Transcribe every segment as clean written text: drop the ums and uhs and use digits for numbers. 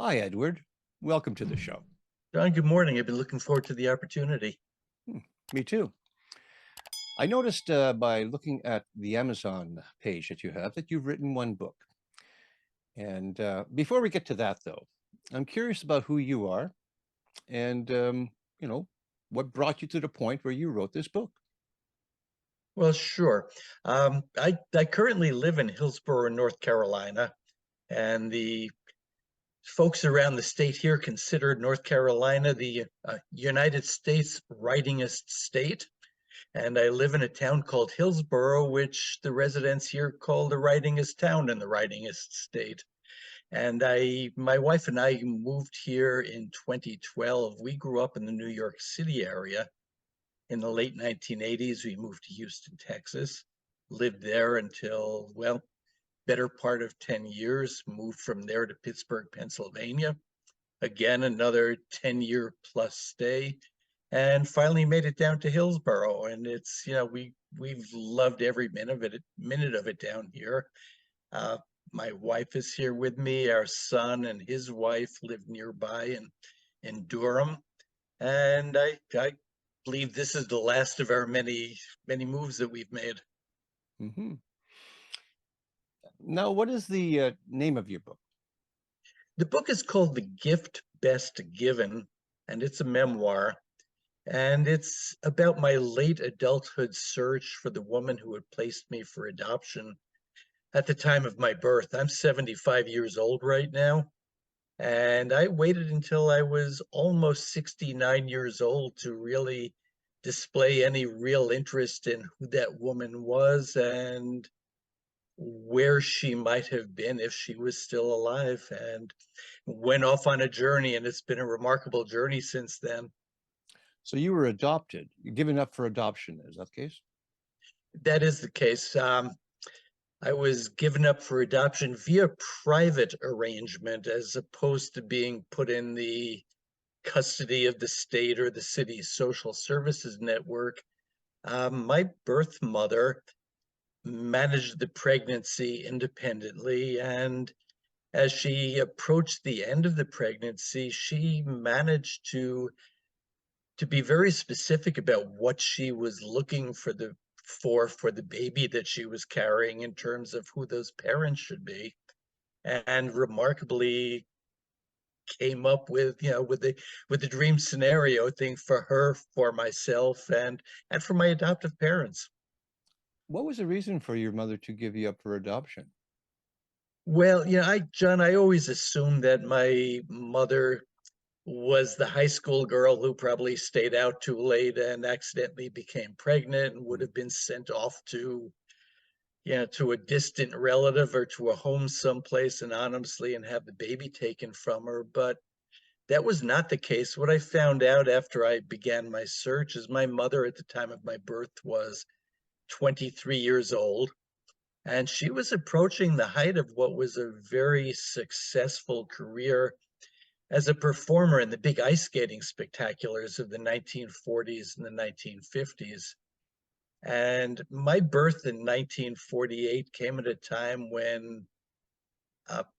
Hi, Edward. Welcome to the show. John, good morning. I've been looking forward to the opportunity. Hmm, Me too. I noticed by looking at the Amazon page that you have that you've written one book. And before we get to that, though, I'm curious about who you are and, what brought you to the point where you wrote this book. Well, sure. I currently live in Hillsborough, North Carolina, and the folks around the state here consider North Carolina the United States writingest state. And I live in a town called Hillsborough, which the residents here call the writingest town in the writingest state. And my wife and I moved here in 2012. We grew up in the New York City area. In the late 1980s, we moved to Houston, Texas, lived there until, well, better part of 10 years, moved from there to Pittsburgh, Pennsylvania. Again, another 10-year plus stay, and finally made it down to Hillsborough. And it's, we've loved every minute of it down here. My wife is here with me. Our son and his wife live nearby in Durham. And I believe this is the last of our many moves that we've made. Hmm Now, what is the name of your book? The book is called The Gift Best Given, and it's a memoir. And it's about my late adulthood search for the woman who had placed me for adoption at the time of my birth. I'm 75 years old right now. And I waited until I was almost 69 years old to really display any real interest in who that woman was and where she might have been if she was still alive, and went off on a journey. And it's been a remarkable journey since then. So you were adopted. You're given up for adoption. Is that the case? That is the case. I was given up for adoption via private arrangement as opposed to being put in the custody of the state or the city's social services network. My birth mother managed the pregnancy independently, and as she approached the end of the pregnancy, she managed to be very specific about what she was looking for the baby that she was carrying in terms of who those parents should be, and remarkably came up with with the dream scenario thing for her, for myself, and for my adoptive parents. What was the reason for your mother to give you up for adoption? Well, John, I always assumed that my mother was the high school girl who probably stayed out too late and accidentally became pregnant and would Hmm. have been sent off to a distant relative or to a home someplace anonymously and have the baby taken from her. But that was not the case. What I found out after I began my search is my mother at the time of my birth was 23 years old, and she was approaching the height of what was a very successful career as a performer in the big ice skating spectaculars of the 1940s and the 1950s. And my birth in 1948 came at a time when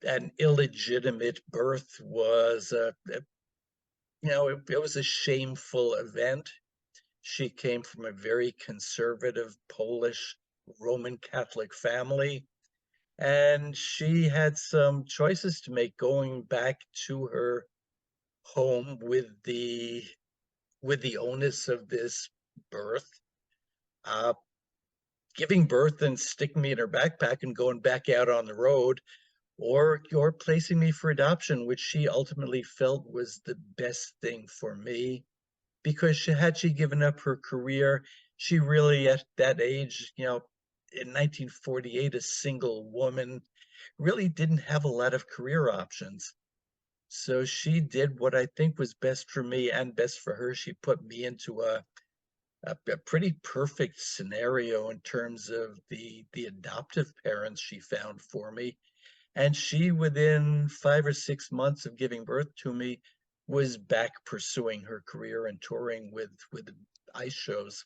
an illegitimate birth was it was a shameful event. She came from a very conservative Polish Roman Catholic family, and she had some choices to make going back to her home with the onus of this birth, uh, giving birth and sticking me in her backpack and going back out on the road, or placing me for adoption, which she ultimately felt was the best thing for me, because had she given up her career, she really at that age, in 1948, a single woman really didn't have a lot of career options. So she did what I think was best for me and best for her. She put me into a pretty perfect scenario in terms of the adoptive parents she found for me. And she, within 5 or 6 months of giving birth to me, was back pursuing her career and touring with ice shows.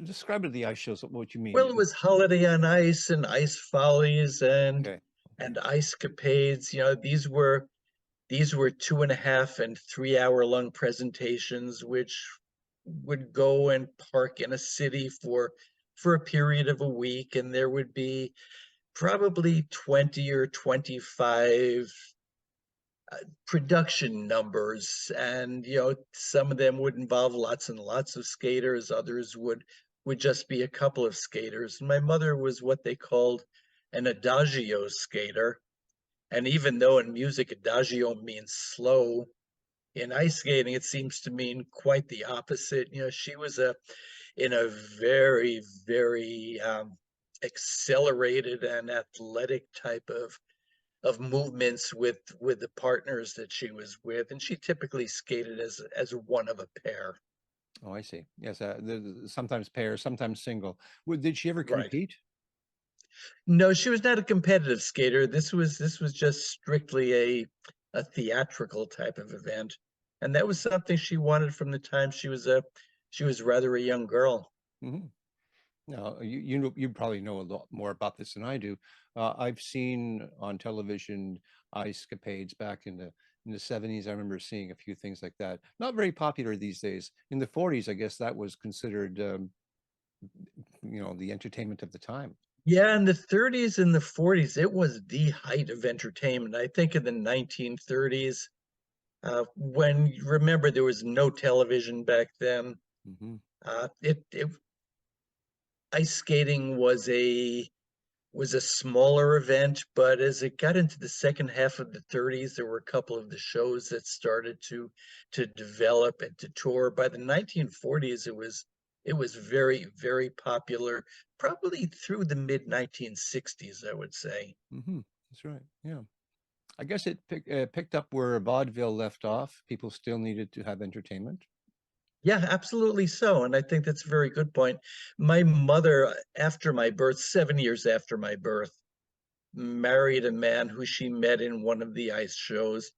Describe it, the ice shows, what you Well, it mean. was Holiday on Ice and Ice Follies and Okay. Okay. and Ice Capades. These were These were 2.5 and 3 hour long presentations, which would go and park in a city for a period of a week, and there would be probably 20 or 25 production numbers, and some of them would involve lots and lots of skaters, others would just be a couple of skaters. My mother was what they called an adagio skater, and even though in music adagio means slow, in ice skating it seems to mean quite the opposite. She was a in a very, very accelerated and athletic type of movements with the partners that she was with, and she typically skated as one of a pair. Oh, I see. Yes, sometimes pair, sometimes single. Did she ever Right. compete? No, she was not a competitive skater. This was just strictly a theatrical type of event, and that was something she wanted from the time she was rather a young girl. Hmm. Now, you probably know a lot more about this than I do. I've seen on television ice capades back in the 70s. I remember seeing a few things like that. Not very popular these days. In the 40s, I guess that was considered, the entertainment of the time. Yeah, in the 30s and the 40s, it was the height of entertainment. I think in the 1930s, when remember there was no television back then. Hmm. It ice skating was a smaller event, but as it got into the second half of the 30s, there were a couple of the shows that started to develop and to tour. By the 1940s, it was very, very popular, probably through the mid 1960s, I would say. Hmm. That's right. Yeah. I guess it picked up where vaudeville left off. People still needed to have entertainment. Yeah, absolutely so. And I think that's a very good point. My mother, after my birth, 7 years after my birth, married a man who she met in one of the ice shows,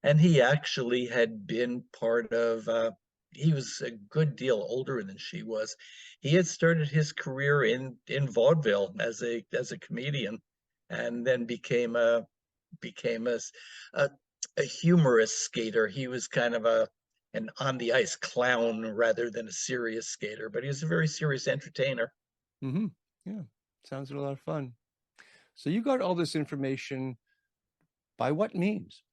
and he actually had been part of. He was a good deal older than she was. He had started his career in vaudeville as a comedian, and then became a a humorous skater. He was kind of an on the ice clown rather than a serious skater, but he was a very serious entertainer. Hmm. Yeah. Sounds like a lot of fun. So you got all this information by what means?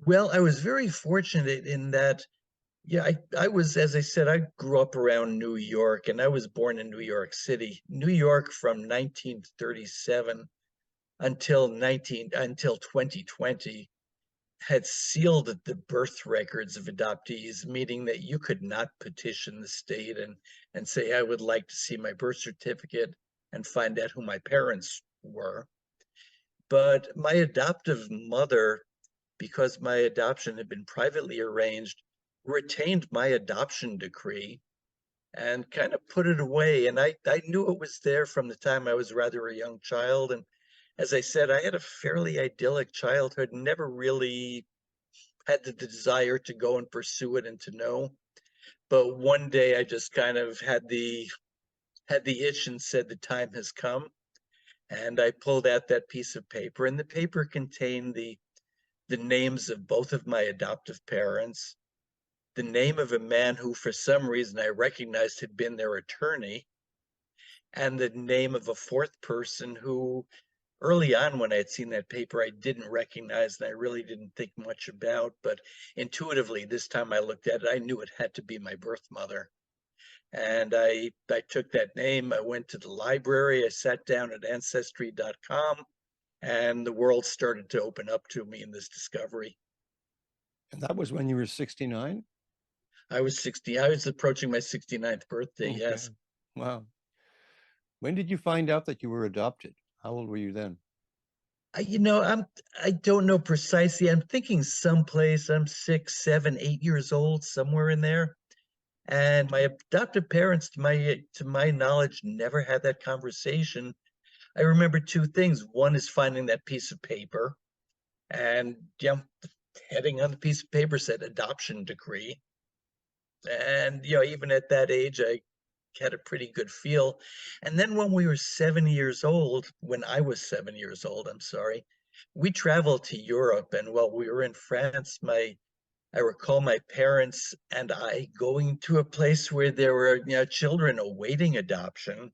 Well, I was very fortunate in that, yeah, I was, as I said, I grew up around New York, and I was born in New York City. New York from 1937 until 2020 had sealed the birth records of adoptees, meaning that you could not petition the state and say, I would like to see my birth certificate and find out who my parents were. But my adoptive mother, because my adoption had been privately arranged, retained my adoption decree and kind of put it away. And I knew it was there from the time I was rather a young child. And as I said, I had a fairly idyllic childhood, never really had the desire to go and pursue it and to know. But one day I just kind of had the itch and said the time has come. And I pulled out that piece of paper, and the paper contained the names of both of my adoptive parents, the name of a man who, for some reason, I recognized had been their attorney, and the name of a fourth person who, early on when I had seen that paper, I didn't recognize and I really didn't think much about. But intuitively, this time I looked at it, I knew it had to be my birth mother. And I took that name, I went to the library, I sat down at ancestry.com, and the world started to open up to me in this discovery. And that was when you were 69? I was approaching my 69th birthday, Okay. yes. Wow. When did you find out that you were adopted? How old were you then? I don't know precisely. I'm thinking someplace I'm 6, 7, 8 years old, somewhere in there. And my adoptive parents, to my knowledge, never had that conversation. I remember two things. One is finding that piece of paper, and heading on the piece of paper said adoption decree. And even at that age, I had a pretty good feel. And then when we were 7 years old, when I was 7 years old, I'm sorry, we traveled to Europe, and while we were in France, I recall my parents and I going to a place where there were, children awaiting adoption.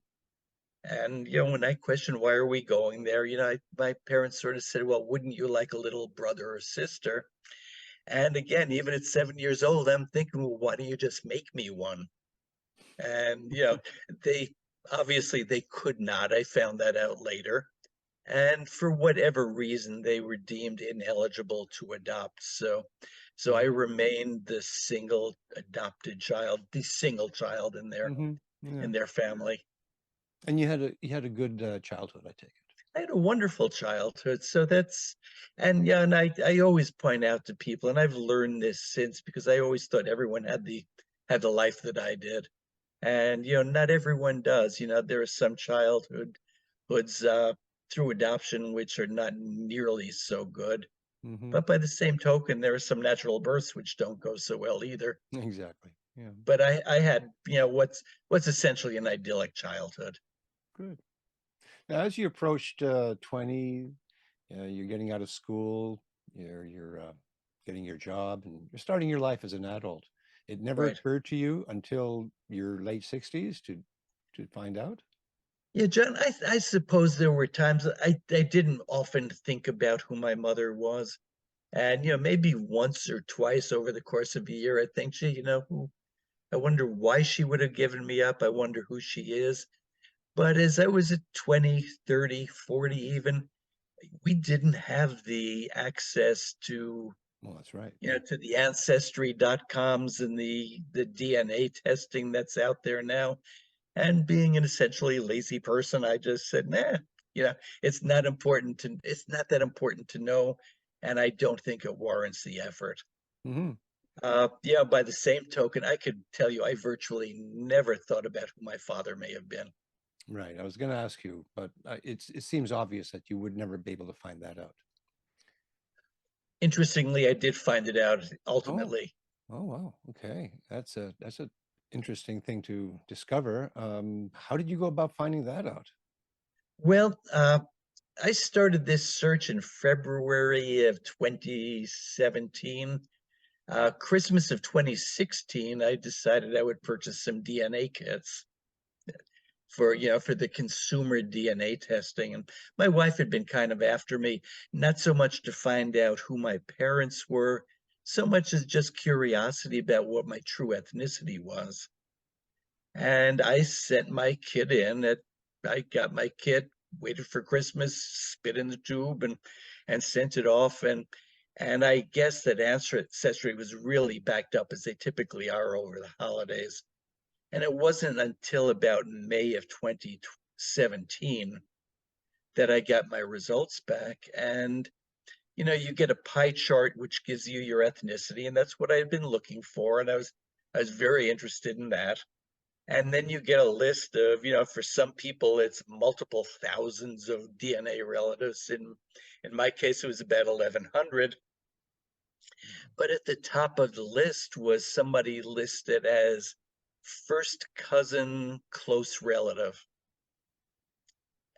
And, when I questioned why are we going there, my parents sort of said, well, wouldn't you like a little brother or sister? And again, even at 7 years old, I'm thinking, well, why don't you just make me one? And, they obviously they could not. I found that out later. And for whatever reason, they were deemed ineligible to adopt. So I Mhm. remained the single adopted child, the single child in their Mhm. Yeah. in their family. And you had a good childhood, I take it. I had a wonderful childhood. So that's, and yeah, and I always point out to people, and I've learned this since because I always thought everyone had the life that I did. And not everyone does. There are some childhoods through adoption which are not nearly so good. Hmm. But by the same token, there are some natural births which don't go so well either. Exactly. Yeah. But I had, what's essentially an idyllic childhood. Good. Now, as you approached 20, you're getting out of school, you're getting your job, and you're starting your life as an adult. It never Right. occurred to you until your late 60s to find out? Yeah, John, I suppose there were times that I didn't often think about who my mother was. And, maybe once or twice over the course of a year, I think, gee, who I wonder why she would have given me up. I wonder who she is. But as I was at 20, 30, 40 even, we didn't have the access Well, that's right. Yeah. to the ancestry.coms and the DNA testing that's out there now. And being an essentially lazy person, I just said, nah, it's not that important to know, and I don't think it warrants the effort. Hmm. Yeah, by the same token, I could tell you I virtually never thought about who my father may have been. Right. I was going to ask you, but it seems obvious that you would never be able to find that out. Interestingly, I did find it out Oh, ultimately. oh, wow. Okay. That's a interesting thing to discover. How did you go about finding that out? Well, I started this search in February of 2017. Christmas of 2016, I decided I would purchase some DNA kits for the consumer DNA testing. And my wife had been kind of after me, not so much to find out who my parents were, so much as just curiosity about what my true ethnicity was. And I sent my kit in. I got my kit, waited for Christmas, spit in the tube, and sent it off. And I guess that ancestry was really backed up as they typically are over the holidays. And it wasn't until about May of 2017 that I got my results back. And you get a pie chart which gives you your ethnicity, and that's what I had been looking for. And I was very interested in that. And then you get a list of, for some people, it's multiple thousands of DNA relatives. In my case, it was about 1,100. But at the top of the list was somebody listed as first cousin, close relative.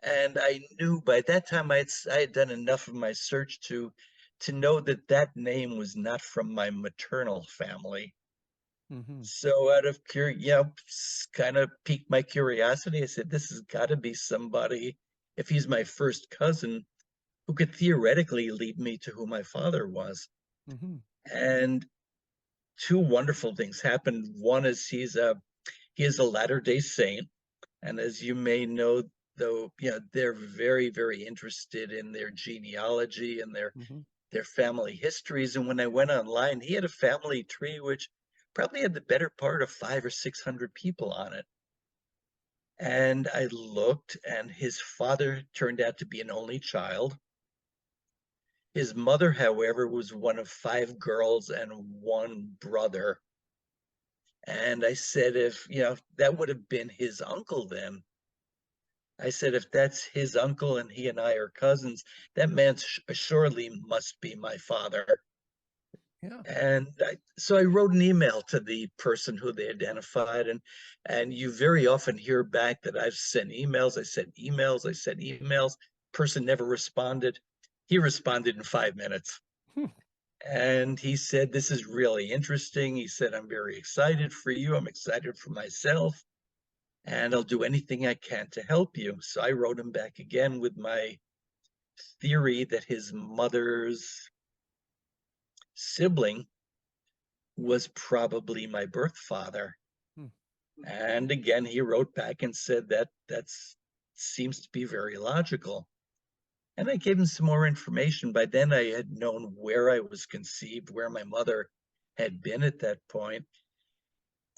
And I knew by that time I had done enough of my search to know that that name was not from my maternal family. Hmm. So out of kind of piqued my curiosity. I said, this has got to be somebody, if he's my first cousin, who could theoretically lead me to who my father was. Hmm. And two wonderful things happened. One is he is a Latter-day Saint, and as you may know, though, they're very, very interested in their genealogy and Hmm. their family histories. And when I went online, he had a family tree which probably had the better part of 500 or 600 people on it. And I looked, and his father turned out to be an only child. His mother, however, was one of 5 girls and one brother. And I said, if, that would have been his uncle then. I said, if that's his uncle and he and I are cousins, that man surely must be my father. Yeah. And so I wrote an email to the person who they identified, and you very often hear back that I've sent emails, I sent emails, I sent emails. Person never responded. He responded in 5 minutes. Hmm. And he said, "This is really interesting." He said, "I'm very excited for you. I'm excited for myself, and I'll do anything I can to help you." So I wrote him back again with my theory that his mother's sibling was probably my birth father. Hmm. And again, he wrote back and said that seems to be very logical. And I gave him some more information. By then, I had known where I was conceived, where my mother had been at that point.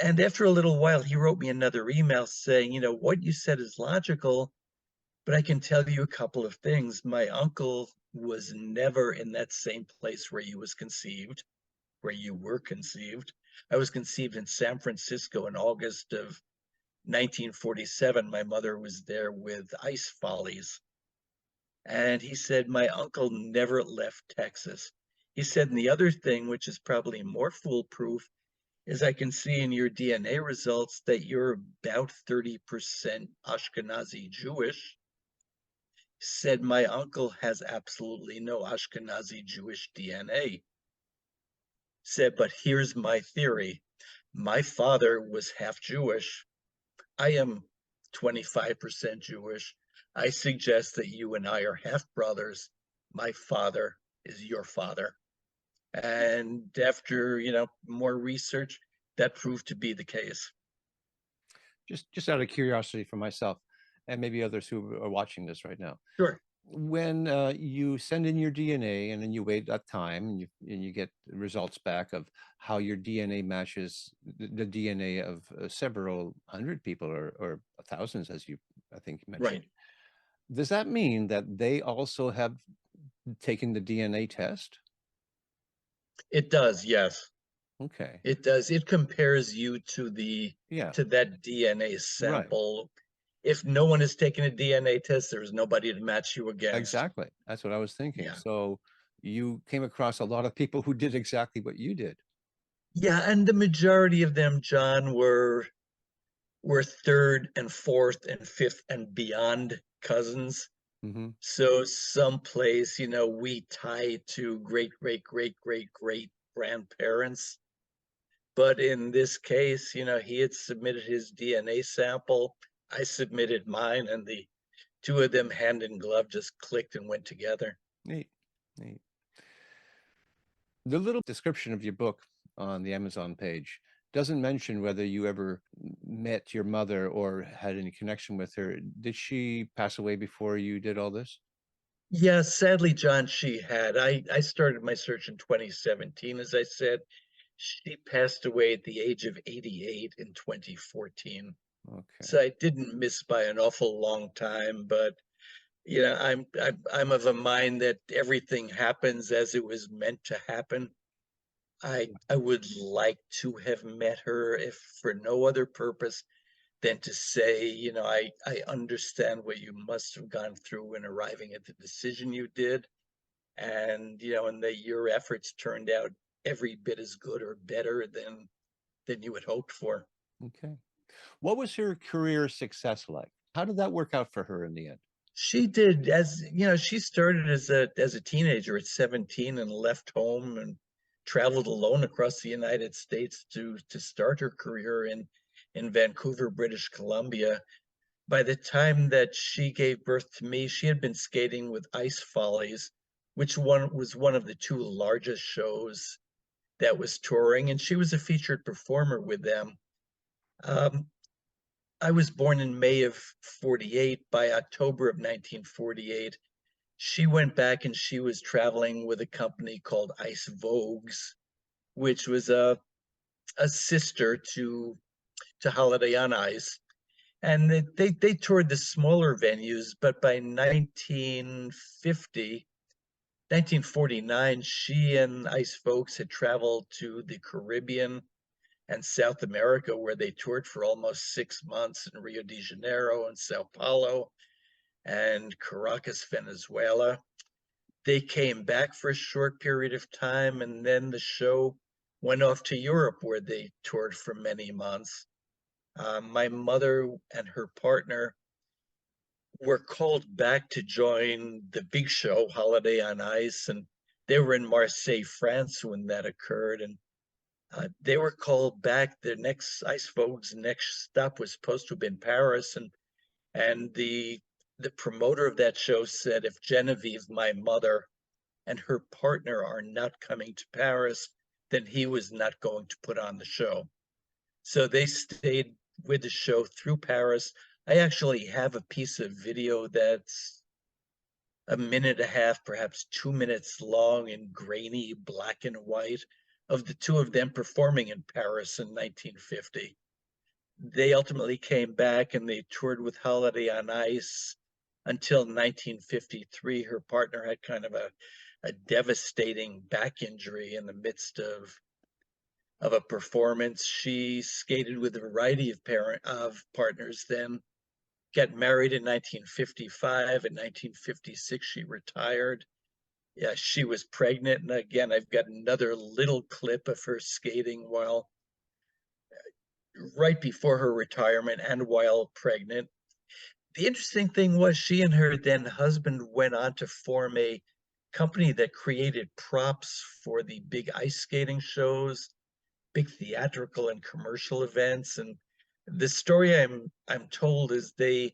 And after a little while, he wrote me another email saying, "What you said is logical, but I can tell you a couple of things. My uncle was never in that same place where you were conceived. I was conceived in San Francisco in August of 1947. My mother was there with Ice Follies." And he said, "My uncle never left Texas." He said, "And the other thing, which is probably more foolproof, is I can see in your DNA results that you're about 30% Ashkenazi Jewish." Said, "My uncle has absolutely no Ashkenazi Jewish DNA." Said, "But here's my theory. My father was half Jewish. I am 25% Jewish. I suggest that you and I are half brothers. My father is your father." And after, more research, that proved to be the case. Just out of curiosity for myself, and maybe others who are watching this right now, Sure. when you send in your DNA and then you wait that time and you get results back of how your DNA matches the DNA of several hundred people or thousands, as you I think you mentioned, Right. does that mean that they also have taken the DNA test? It does, yes. Okay. It does. It compares you to the Yeah, to that DNA right. sample. If no one has taken a DNA test, there's nobody to match you against. Exactly. That's what I was thinking. Yeah. So you came across a lot of people who did exactly what you did. Yeah, and the majority of them, John, were third and fourth and fifth and beyond cousins. Hmm. So someplace, we tie to great, great, great, great, great grandparents. But in this case, he had submitted his DNA sample. I submitted mine, and the two of them, hand in glove, just clicked and went together. Neat. Neat. The little description of your book on the Amazon page doesn't mention whether you ever met your mother or had any connection with her. Did she pass away before you did all this? Yeah, sadly, John, she had. I started my search in 2017, as I said. She passed away at the age of 88 in 2014. So Okay. I didn't miss by an awful long time, but I'm of a mind that everything happens as it was meant to happen. I would like to have met her, if for no other purpose than to say, I understand what you must have gone through in arriving at the decision you did, and that your efforts turned out every bit as good or better than you had hoped for. Okay. What was her career success like? How did that work out for her in the end? She did, as she started as a teenager at 17 and left home and traveled alone across the United States to start her career in Vancouver, British Columbia. By the time that she gave birth to me, she had been skating with Ice Follies, which was one of the two largest shows that was touring, and she was a featured performer with them. Um, I was born in May of 48. By October of 1948, she went back and she was traveling with a company called Ice Vogues, which was a sister to Holiday on Ice. And they toured the smaller venues, but by 1949, she and Ice Folks had traveled to the Caribbean and South America, where they toured for almost 6 months in Rio de Janeiro and Sao Paulo and Caracas, Venezuela. They came back for a short period of time, and then the show went off to Europe, where they toured for many months. My mother and her partner were called back to join the big show, Holiday on Ice, and they were in Marseille, France when that occurred. And they were called back. Their next Ice Vogue's next stop was supposed to have been Paris, and the promoter of that show said, if Genevieve, my mother, and her partner are not coming to Paris, then he was not going to put on the show. So they stayed with the show through Paris. I actually have a piece of video that's a minute and a half, perhaps 2 minutes long, in grainy black and white, of the two of them performing in Paris in 1950. They ultimately came back and they toured with Holiday on Ice until 1953. Her partner had kind of a devastating back injury in the midst of a performance. She skated with a variety of partners then, got married in 1955. In 1956, she retired. Yeah, she was pregnant. And again, I've got another little clip of her skating while right before her retirement and while pregnant. The interesting thing was she and her then husband went on to form a company that created props for the big ice skating shows, big theatrical and commercial events. And the story I'm told is they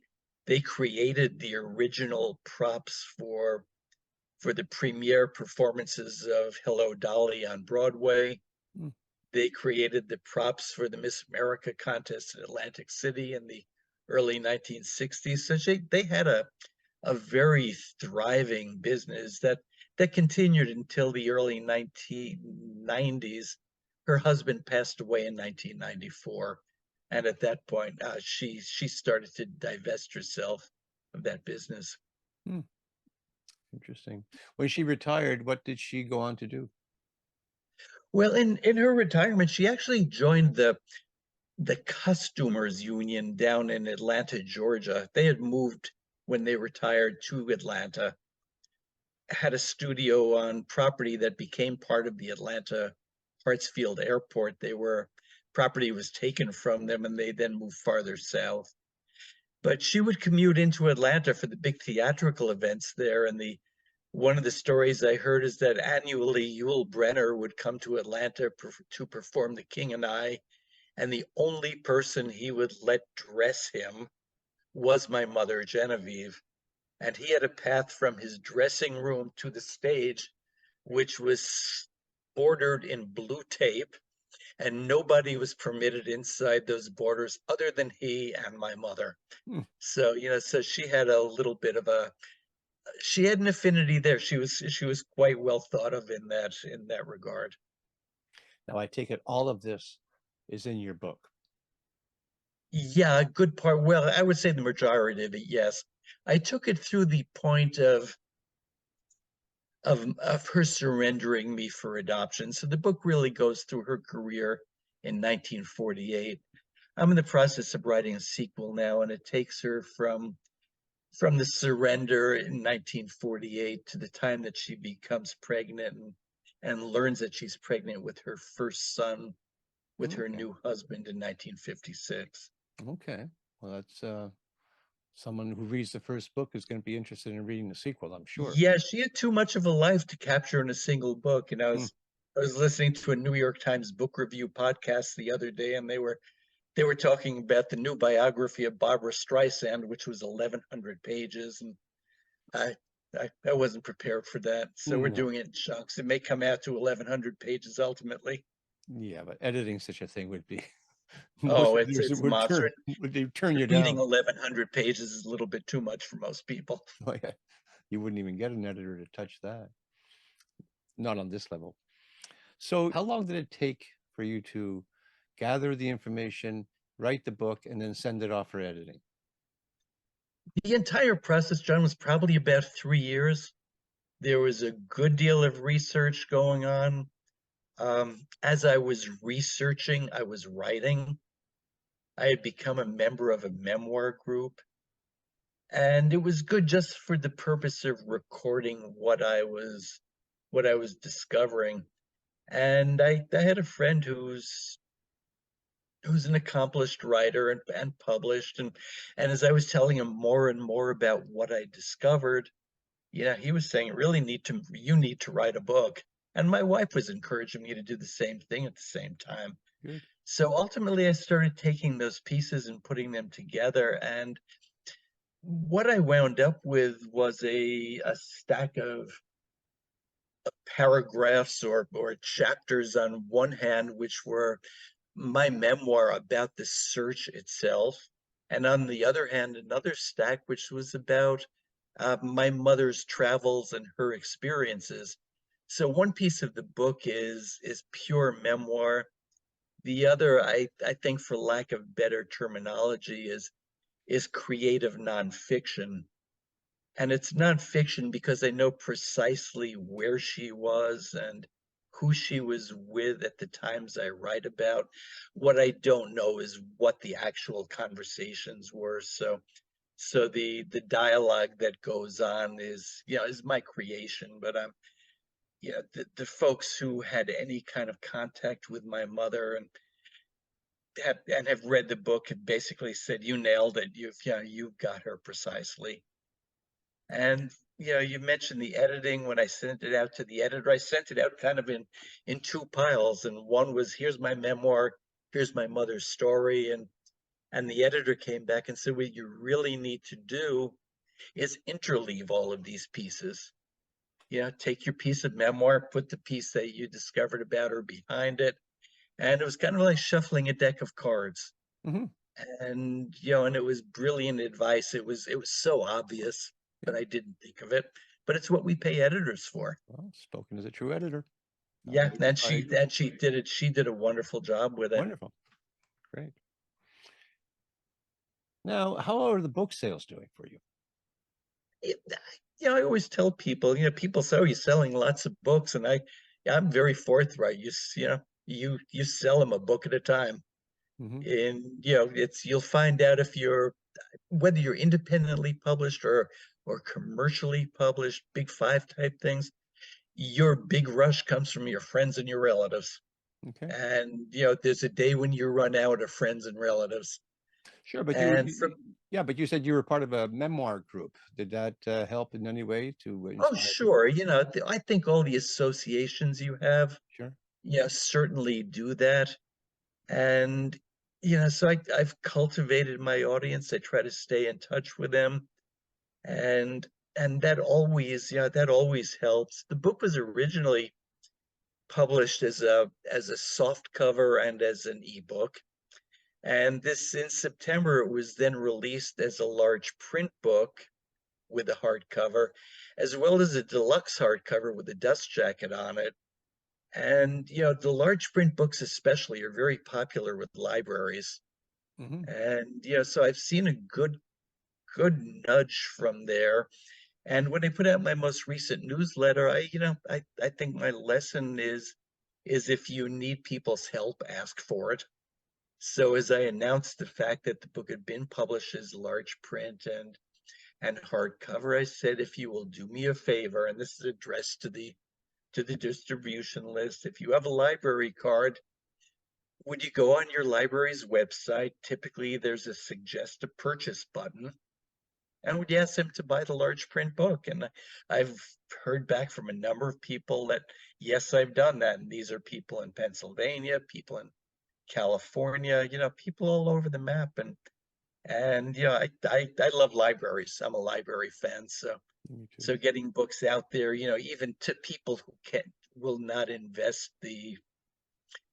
created the original props for the premiere performances of Hello Dolly on Broadway. Hmm. They created the props for the Miss America contest in Atlantic City in the early 1960s. So they had a very thriving business that continued until the early 1990s. Her husband passed away in 1994, and at that point, she started to divest herself of that business. Hmm. Interesting. When she retired, what did she go on to do? Well, in her retirement, she actually joined the costumers union down in Atlanta, Georgia. They had moved when they retired to Atlanta, had a studio on property that became part of the Atlanta Hartsfield Airport. Property was taken from them and they then moved farther south. But she would commute into Atlanta for the big theatrical events there. And one of the stories I heard is that annually Yul Brynner would come to Atlanta to perform The King and I, and the only person he would let dress him was my mother, Genevieve. And he had a path from his dressing room to the stage, which was bordered in blue tape, and nobody was permitted inside those borders other than he and my mother. Hmm. So, so she had a little bit of she had an affinity there. She was quite well thought of in that regard. Now, I take it all of this is in your book. Yeah, a good part. Well, I would say the majority of it, yes. I took it through the point of her surrendering me for adoption. So the book really goes through her career in 1948. I'm in the process of writing a sequel now, and it takes her from the surrender in 1948 to the time that she becomes pregnant and learns that she's pregnant with her first son with her Okay. new husband in 1956. Okay. Well, that's someone who reads the first book is going to be interested in reading the sequel, I'm sure. Yeah, she had too much of a life to capture in a single book. And Hmm. I was listening to a New York Times book review podcast the other day, and they were talking about the new biography of Barbara Streisand, which was 1,100 pages, and I, I wasn't prepared for that. So we're No. doing it in chunks. It may come out to 1,100 pages ultimately. Yeah, but editing such a thing would be most Oh, editors it's monstrous. would turn you Reading down. 1,100 pages is a little bit too much for most people. Oh, yeah. You wouldn't even get an editor to touch that. Not on this level. So, how long did it take for you to gather the information, write the book, and then send it off for editing? The entire process, John, was probably about 3 years. There was a good deal of research going on. As I was researching, I was writing. I had become a member of a memoir group, and it was good just for the purpose of recording what I was discovering. And I had a friend who's an accomplished writer and published. And as I was telling him more and more about what I discovered, he was saying, you need to write a book. And my wife was encouraging me to do the same thing at the same time. Good. So ultimately, I started taking those pieces and putting them together. And what I wound up with was a stack of paragraphs or chapters on one hand, which were my memoir about the search itself. And on the other hand, another stack, which was about my mother's travels and her experiences. So one piece of the book is pure memoir. The other, I think, for lack of better terminology, is creative nonfiction. And it's nonfiction because I know precisely where she was and who she was with at the times I write about. What I don't know is what the actual conversations were. So the dialogue that goes on is my creation, but the folks who had any kind of contact with my mother and have read the book have basically said, you nailed it. You've got her precisely. And you mentioned the editing. When I sent it out to the editor, I sent it out kind of in two piles. And one was, here's my memoir, here's my mother's story. And the editor came back and said, what you really need to do is interleave all of these pieces. Take your piece of memoir, put the piece that you discovered about her behind it. And it was kind of like shuffling a deck of cards. Hmm. And it was brilliant advice. It was so obvious, but Yeah. I didn't think of it. But it's what we pay editors for. Well, spoken as a true editor. Yeah, and I she agree. and she did it. She did a wonderful job with it. Wonderful. Great. Now, how are the book sales doing for you? it I always tell people, people say, "Oh, you're selling lots of books," and I'm very forthright. You sell them a book at a time, Hmm. and you'll find out if whether you're independently published or commercially published, big five type things. Your big rush comes from your friends and your relatives. Okay. And there's a day when you run out of friends and relatives. Sure, but And from yeah, but you said you were part of a memoir group. Did that help in any way to Oh, inspire people? sure, I think all the associations you have, Sure. certainly do that. And so I've cultivated my audience. I try to stay in touch with them, and that always helps. The book was originally published as a soft cover and as an ebook. And this in September, it was then released as a large print book with a hardcover, as well as a deluxe hardcover with a dust jacket on it. And the large print books especially are very popular with libraries. Hmm. And so I've seen a good nudge from there. And when I put out my most recent newsletter, I think my lesson is if you need people's help, ask for it. So as I announced the fact that the book had been published as large print and hardcover, I said, if you will do me a favor, and this is addressed to the distribution list, if you have a library card, would you go on your library's website? Typically, there's a suggest a purchase button, and would you ask them to buy the large print book? And I've heard back from a number of people that yes, I've done that, and these are people in Pennsylvania, people in California, people all over the map. And I love libraries. I'm a library fan, so Me too. so getting books out there, even to people who will not invest the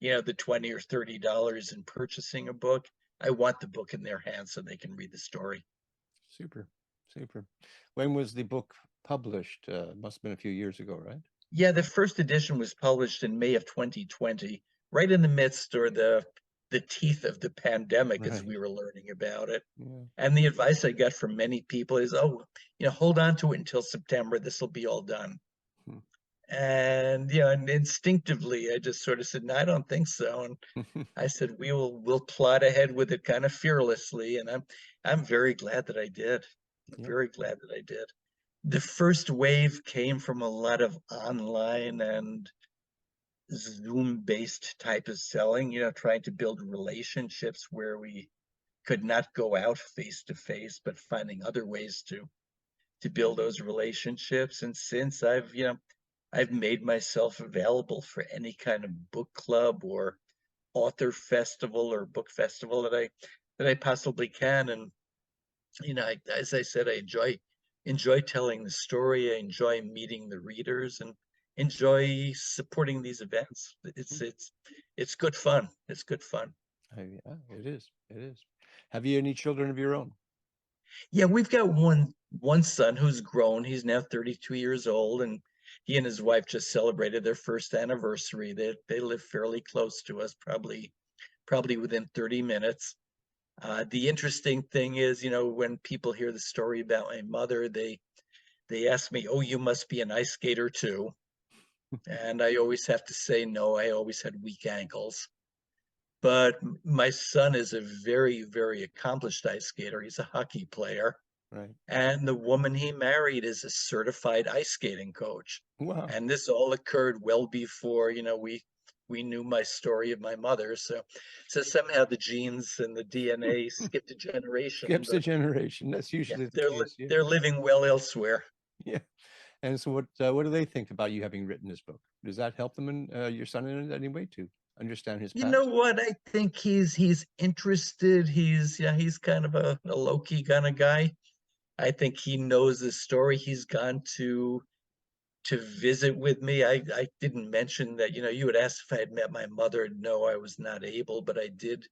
20 or $30 in purchasing a book. I want the book in their hands so they can read the story. Super, super. When was the book published? Must have been a few years ago, right? Yeah, the first edition was published in May of 2020, right in the midst or the teeth of the pandemic as Right. we were learning about it. Yeah. And the advice I got from many people is, oh, hold on to it until September. This will be all done. Hmm. And instinctively, I just sort of said, no, I don't think so. And I said, we'll plot ahead with it kind of fearlessly. And I'm very glad that I did. I'm Yep. very glad that I did. The first wave came from a lot of online and Zoom-based type of selling, trying to build relationships where we could not go out face to face, but finding other ways to build those relationships. And since I've made myself available for any kind of book club or author festival or book festival that I possibly can. And as I said, I enjoy telling the story. I enjoy meeting the readers and enjoy supporting these events. It's good fun. It's good fun. Yeah, it is. It is. Have you any children of your own? Yeah, we've got one son who's grown. He's now 32 years old, and he and his wife just celebrated their first anniversary. They live fairly close to us, probably within 30 minutes. The interesting thing is, when people hear the story about my mother, they ask me, "Oh, you must be an ice skater too." And I always have to say no, I always had weak ankles. But my son is a very, very accomplished ice skater. He's a hockey player. Right. And the woman he married is a certified ice skating coach. Wow. And this all occurred well before, we knew my story of my mother. So somehow the genes and the DNA skipped a generation, Skips a but generation. That's yeah, usually the they're case. Yeah. they're living well elsewhere. Yeah. And so what do they think about you having written this book? Does that help them in your son in any way to understand his You know past? what? I think he's interested. He's kind of a low-key kind of guy. I think he knows the story. He's gone to visit with me. I didn't mention that, you had asked if I had met my mother. No, I was not able, but I did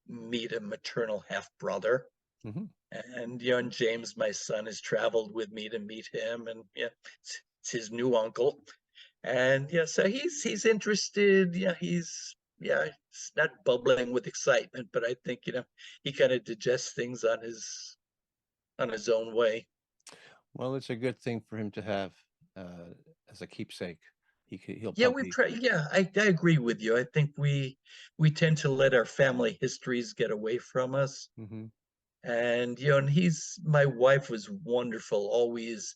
meet a maternal half brother. Mm-hmm. And James, my son, has traveled with me to meet him, and yeah, it's his new uncle. And yeah, so he's interested. He's not bubbling with excitement, but I think, he kind of digests things on his own way. Well, it's a good thing for him to have uh, as a keepsake. He'll Yeah, we've probably. tried. Yeah, I agree with you. I think we tend to let our family histories get away from us. Mm-hmm. And my wife was wonderful, always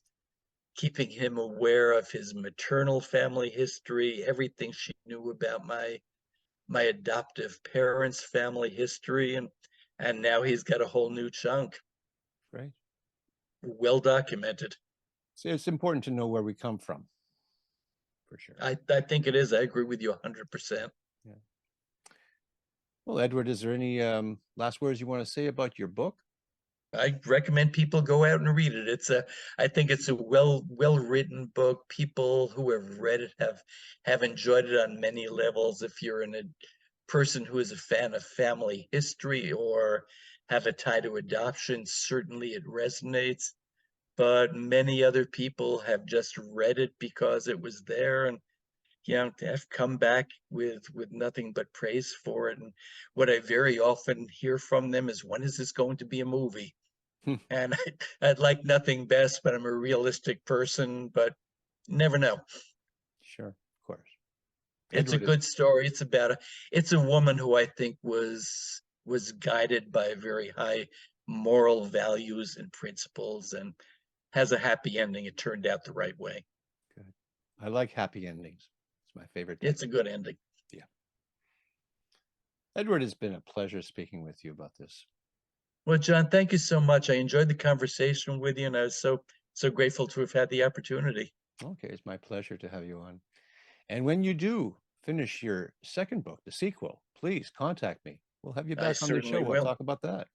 keeping him aware of his maternal family history, everything she knew about my adoptive parents' family history, and now he's got a whole new chunk, Right. well documented. So it's important to know where we come from, for sure. I think it is. I agree with you 100%. Yeah. Well, Edward, is there any last words you want to say about your book? I recommend people go out and read it. I think it's a well written book. People who have read it have enjoyed it on many levels. If you're a person who is a fan of family history or have a tie to adoption, certainly it resonates. But many other people have just read it because it was there, and have come back with nothing but praise for it. And what I very often hear from them is, when is this going to be a movie? Hmm. And I'd like nothing best, but I'm a realistic person, but never know. Sure, of course. It's a Edward is good story. It's a woman who I think was guided by very high moral values and principles, and has a happy ending. It turned out the right way. good. I like happy endings. It's my favorite type. It's a good ending. Yeah. Edward, it's been a pleasure speaking with you about this. Well, John, thank you so much. I enjoyed the conversation with you, and I was so grateful to have had the opportunity. Okay, it's my pleasure to have you on. And when you do finish your second book, the sequel, please contact me. We'll have you I back on the show. certainly We'll will. talk about that.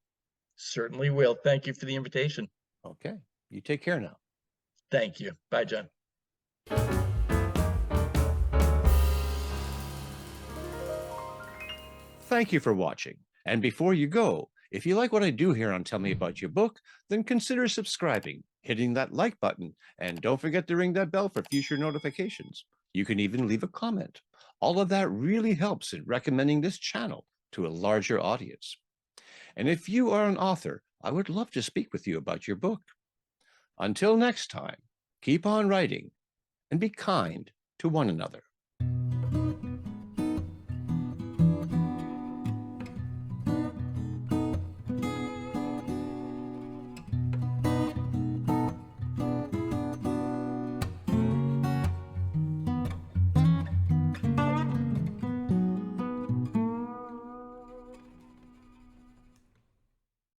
Certainly will. Thank you for the invitation. Okay. You take care now. Thank you. Bye, John. Thank you for watching. And before you go, if you like what I do here on Tell Me About Your Book, then consider subscribing, hitting that like button, and don't forget to ring that bell for future notifications. You can even leave a comment. All of that really helps in recommending this channel to a larger audience. And if you are an author, I would love to speak with you about your book. Until next time, keep on writing and be kind to one another.